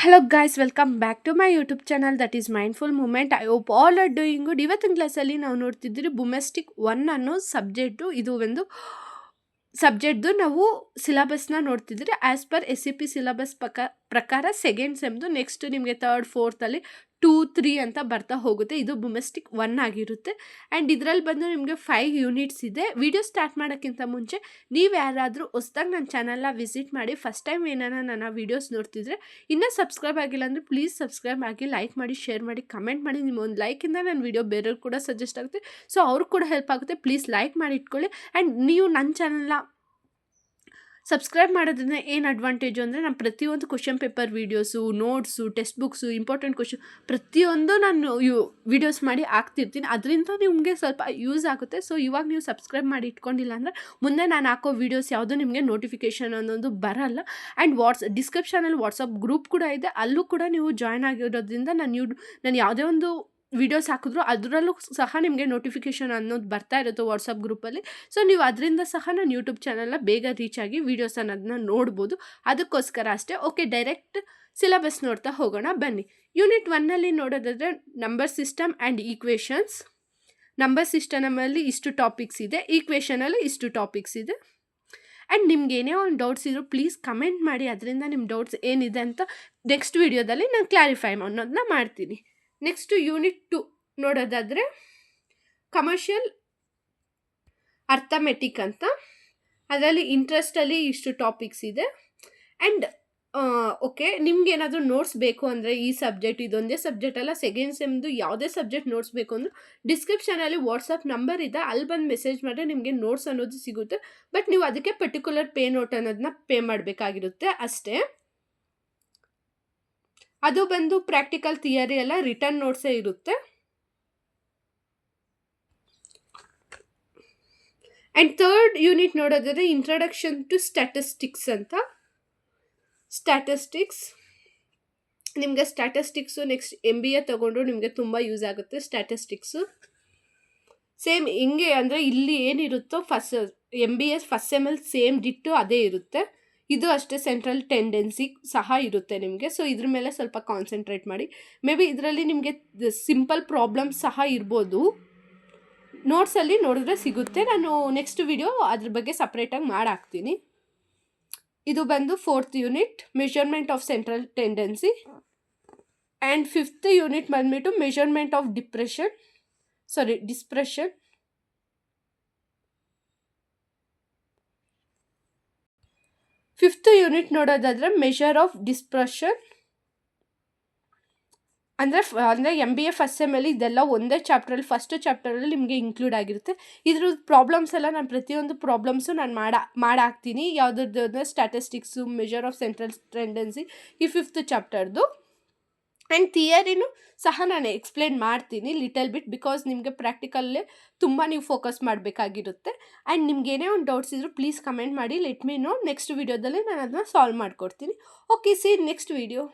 Hello guys, welcome back to my YouTube channel that is Mindful Moment. I hope all are doing good. ಇವತ್ತಿನ ಕ್ಲಾಸಲ್ಲಿ ನಾವು ನೋಡ್ತಿದ್ದೀರಿ ಬುಮೆಸ್ಟಿಕ್ 1 ಅನ್ನೋ subject. ಇದು ಒಂದು ಸಬ್ಜೆಕ್ಟ್ದು ನಾವು ಸಿಲೆಬಸ್ನ ನೋಡ್ತಿದ್ರಿ as per S C P syllabus ಪ್ರಕಾರ ಸೆಕೆಂಡ್ ಸೆಮ್ದು ನೆಕ್ಸ್ಟ್ ನಿಮಗೆ ತರ್ಡ್ ಫೋರ್ತಲ್ಲಿ 2 3 ಅಂತ ಬರ್ತಾ ಹೋಗುತ್ತೆ. ಇದು ಬುಮೆಸ್ಟಿಕ್ 1 ಆಗಿರುತ್ತೆ. ಆ್ಯಂಡ್ ಇದರಲ್ಲಿ ಬಂದು ನಿಮಗೆ 5 ಯೂನಿಟ್ಸ್ ಇದೆ. ವಿಡಿಯೋ ಸ್ಟಾರ್ಟ್ ಮಾಡೋಕ್ಕಿಂತ ಮುಂಚೆ ನೀವು ಯಾರಾದರೂ ಹೊಸ್ದಾಗಿ ನನ್ನ ಚಾನಲ್ನ ವಿಸಿಟ್ ಮಾಡಿ ಫಸ್ಟ್ ಟೈಮ್ ಏನಾರ ನನ್ನ ವೀಡಿಯೋಸ್ ನೋಡ್ತಿದ್ರೆ ಇನ್ನೂ ಸಬ್ಸ್ಕ್ರೈಬ್ ಆಗಿಲ್ಲ ಅಂದರೆ ಪ್ಲೀಸ್ ಸಬ್ಸ್ಕ್ರೈಬ್ ಆಗಿ, ಲೈಕ್ ಮಾಡಿ, ಶೇರ್ ಮಾಡಿ, ಕಮೆಂಟ್ ಮಾಡಿ. ನಿಮ್ಮ ಒಂದು ಲೈಕಿಂದ ನನ್ನ ವೀಡಿಯೋ ಬೇರೆಯವ್ರು ಕೂಡ ಸಜೆಸ್ಟ್ ಆಗುತ್ತೆ, ಸೊ ಅವ್ರಿಗೆ ಕೂಡ ಹೆಲ್ಪ್ ಆಗುತ್ತೆ. ಪ್ಲೀಸ್ ಲೈಕ್ ಮಾಡಿ ಇಟ್ಕೊಳ್ಳಿ. ಆ್ಯಂಡ್ ನೀವು ನನ್ನ ಚಾನಲ್ನ ಸಬ್ಸ್ಕ್ರೈಬ್ ಮಾಡೋದ್ರಿಂದ ಏನು ಅಡ್ವಾಂಟೇಜು ಅಂದರೆ ನಾನು ಪ್ರತಿಯೊಂದು question paper videos, notes, text books, important question ಪ್ರತಿಯೊಂದು ನಾನು ವೀಡಿಯೋಸ್ ಮಾಡಿ ಹಾಕ್ತಿರ್ತೀನಿ. ಅದರಿಂದ ನಿಮಗೆ ಸ್ವಲ್ಪ ಯೂಸ್ ಆಗುತ್ತೆ. ಸೊ ಇವಾಗ ನೀವು ಸಬ್ಸ್ಕ್ರೈಬ್ ಮಾಡಿ ಇಟ್ಕೊಂಡಿಲ್ಲ ಅಂದರೆ ಮುಂದೆ ನಾನು ಹಾಕೋ ವೀಡಿಯೋಸ್ ಯಾವುದೂ ನಿಮಗೆ ನೋಟಿಫಿಕೇಷನ್ ಅನ್ನೋದು ಬರಲ್ಲ. ಆ್ಯಂಡ್ ಡಿಸ್ಕ್ರಿಪ್ಷನಲ್ಲಿ ವಾಟ್ಸಪ್ ಗ್ರೂಪ್ ಕೂಡ ಇದೆ, ಅಲ್ಲೂ ಕೂಡ ನೀವು ಜಾಯ್ನ್ ಆಗಿರೋದ್ರಿಂದ ನಾನು ಯಾವುದೇ ಒಂದು ವೀಡಿಯೋಸ್ ಹಾಕಿದ್ರು ಅದರಲ್ಲೂ ಸಹ ನಿಮಗೆ ನೋಟಿಫಿಕೇಷನ್ ಅನ್ನೋದು ಬರ್ತಾ ಇರುತ್ತೆ ವಾಟ್ಸಪ್ ಗ್ರೂಪಲ್ಲಿ. ಸೊ ನೀವು ಅದರಿಂದ ಸಹ ನಾನು ಯೂಟ್ಯೂಬ್ ಚಾನಲ್ನ ಬೇಗ ರೀಚ್ ಆಗಿ ವೀಡಿಯೋಸ್ ಅನ್ನೋದನ್ನ ನೋಡ್ಬೋದು. ಅದಕ್ಕೋಸ್ಕರ ಅಷ್ಟೇ. ಓಕೆ, ಡೈರೆಕ್ಟ್ ಸಿಲೆಬಸ್ ನೋಡ್ತಾ ಹೋಗೋಣ ಬನ್ನಿ. ಯೂನಿಟ್ 1ನಲ್ಲಿ ನೋಡೋದಾದರೆ number system and equations. Number ಸಿಸ್ಟಮಲ್ಲಿ ಇಷ್ಟು ಟಾಪಿಕ್ಸ್ ಇದೆ, ಈಕ್ವೇಷನಲ್ಲಿ ಇಷ್ಟು ಟಾಪಿಕ್ಸ್ ಇದೆ. ಆ್ಯಂಡ್ ನಿಮ್ಗೆ ಏನೇ ಒಂದು ಡೌಟ್ಸ್ ಇದ್ದರೂ ಪ್ಲೀಸ್ ಕಮೆಂಟ್ ಮಾಡಿ. ಅದರಿಂದ ನಿಮ್ಮ ಡೌಟ್ಸ್ ಏನಿದೆ ಅಂತ ನೆಕ್ಸ್ಟ್ ವೀಡಿಯೋದಲ್ಲಿ ನಾನು ಕ್ಲಾರಿಫೈ ಅನ್ನೋದನ್ನ ಮಾಡ್ತೀನಿ. ನೆಕ್ಸ್ಟು ಯೂನಿಟ್ 2 ನೋಡೋದಾದರೆ ಕಮರ್ಷಿಯಲ್ ಅರ್ಥಮೆಟಿಕ್ ಅಂತ. ಅದರಲ್ಲಿ ಇಂಟ್ರೆಸ್ಟಲ್ಲಿ ಇಷ್ಟು ಟಾಪಿಕ್ಸ್ ಇದೆ. ಆ್ಯಂಡ್ ಓಕೆ, ನಿಮ್ಗೆ ಏನಾದರೂ ನೋಟ್ಸ್ ಬೇಕು ಅಂದರೆ ಈ ಸಬ್ಜೆಕ್ಟ್ ಇದೊಂದೇ ಸಬ್ಜೆಕ್ಟ್ ಅಲ್ಲ, ಸೆಕೆಂಡ್ ಸೆಮ್ದು ಯಾವುದೇ ಸಬ್ಜೆಕ್ಟ್ ನೋಟ್ಸ್ ಬೇಕು ಅಂದರೂ ಡಿಸ್ಕ್ರಿಪ್ಷನಲ್ಲಿ ವಾಟ್ಸಪ್ ನಂಬರ್ ಇದೆ, ಅಲ್ಲಿ ಬಂದು ಮೆಸೇಜ್ ಮಾಡಿದ್ರೆ ನಿಮಗೆ ನೋಟ್ಸ್ ಅನ್ನೋದು ಸಿಗುತ್ತೆ. ಬಟ್ ನೀವು ಅದಕ್ಕೆ ಪರ್ಟಿಕ್ಯುಲರ್ ಪೇ ನೋಟ್ ಅನ್ನೋದನ್ನ ಪೇ ಮಾಡಬೇಕಾಗಿರುತ್ತೆ ಅಷ್ಟೇ. ಅದು ಬಂದು ಪ್ರಾಕ್ಟಿಕಲ್ ಥಿಯರಿ ಎಲ್ಲ ರಿಟರ್ನ್ ನೋಟ್ಸೇ ಇರುತ್ತೆ. ಆ್ಯಂಡ್ ಥರ್ಡ್ ಯೂನಿಟ್ ನೋಡೋದಾದರೆ ಇಂಟ್ರಡಕ್ಷನ್ ಟು ಸ್ಟ್ಯಾಟಿಸ್ಟಿಕ್ಸ್ ಅಂತ. ಸ್ಟ್ಯಾಟಿಸ್ಟಿಕ್ಸ್ ನಿಮಗೆ ಸ್ಟ್ಯಾಟಿಸ್ಟಿಕ್ಸು ನೆಕ್ಸ್ಟ್ MBA ತೊಗೊಂಡ್ರು ನಿಮಗೆ ತುಂಬ ಯೂಸ್ ಆಗುತ್ತೆ. ಸ್ಟ್ಯಾಟಿಸ್ಟಿಕ್ಸು ಸೇಮ್ ಹಿಂಗೆ ಅಂದರೆ ಇಲ್ಲಿ ಏನಿರುತ್ತೋ MBA ಫಸ್ಟ್ ಸೆಮಲ್ಲಿ ಸೇಮ್ ಡಿಟ್ಟು ಅದೇ ಇರುತ್ತೆ. ಇದು ಅಷ್ಟೇ ಸೆಂಟ್ರಲ್ ಟೆಂಡೆನ್ಸಿ ಸಹ ಇರುತ್ತೆ ನಿಮಗೆ. ಸೊ ಇದ್ರ ಮೇಲೆ ಸ್ವಲ್ಪ ಕಾನ್ಸಂಟ್ರೇಟ್ ಮಾಡಿ. ಮೇ ಬಿ ಇದರಲ್ಲಿ ನಿಮಗೆ ಸಿಂಪಲ್ ಪ್ರಾಬ್ಲಮ್ಸ್ ಸಹ ಇರ್ಬೋದು, ನೋಟ್ಸಲ್ಲಿ ನೋಡಿದ್ರೆ ಸಿಗುತ್ತೆ. ನಾನು ನೆಕ್ಸ್ಟ್ ವಿಡಿಯೋ ಅದ್ರ ಬಗ್ಗೆ ಸಪ್ರೇಟಾಗಿ ಹಾಕ್ತೀನಿ. ಇದು ಬಂದು 4th unit measurement of central tendency. And 5th unit ಬಂದ್ಬಿಟ್ಟು ಮೆಷರ್ಮೆಂಟ್ ಆಫ್ ಡಿಸ್ಪ್ರೆಷನ್. 5th ಯೂನಿಟ್ ನೋಡೋದಾದರೆ ಮೆಷರ್ ಆಫ್ ಡಿಸ್ಪ್ರೆಷನ್. ಅಂದರೆ MBA ಫಸ್ಟ್ ಸೆಮಲ್ಲಿ ಇದೆಲ್ಲ ಒಂದೇ ಚಾಪ್ಟ್ರಲ್ಲಿ ಫಸ್ಟ್ ಚಾಪ್ಟರಲ್ಲಿ ನಿಮಗೆ ಇನ್ಕ್ಲೂಡ್ ಆಗಿರುತ್ತೆ. ಇದ್ರ ಪ್ರಾಬ್ಲಮ್ಸ್ ಎಲ್ಲ ನಾನು ಪ್ರತಿಯೊಂದು ಪ್ರಾಬ್ಲಮ್ಸು ನಾನು ಹಾಕ್ತೀನಿ. ಯಾವುದ್ರದ್ದು ಅಂದರೆ statistics, measure of central tendency, ಈ 5th ಚಾಪ್ಟರ್ದು. ಆ್ಯಂಡ್ ಥಿಯರಿನೂ ಸಹ ನಾನು ಎಕ್ಸ್ಪ್ಲೇನ್ ಮಾಡ್ತೀನಿ ಲಿಟಲ್ ಬಿಟ್, ಬಿಕಾಸ್ ನಿಮಗೆ ಪ್ರಾಕ್ಟಿಕಲ್ಲೇ ತುಂಬ ನೀವು ಫೋಕಸ್ ಮಾಡಬೇಕಾಗಿರುತ್ತೆ. ಆ್ಯಂಡ್ ನಿಮ್ಗೆ ಏನೇ ಒಂದು ಡೌಟ್ಸ್ ಇದ್ದರೂ ಪ್ಲೀಸ್ ಕಮೆಂಟ್ ಮಾಡಿ, ಲೆಟ್ ಮೀ ನೋ. ನೆಕ್ಸ್ಟ್ ವೀಡಿಯೋದಲ್ಲಿ ನಾನು ಅದನ್ನ ಸಾಲ್ವ್ ಮಾಡಿಕೊಡ್ತೀನಿ. Okay, C next video.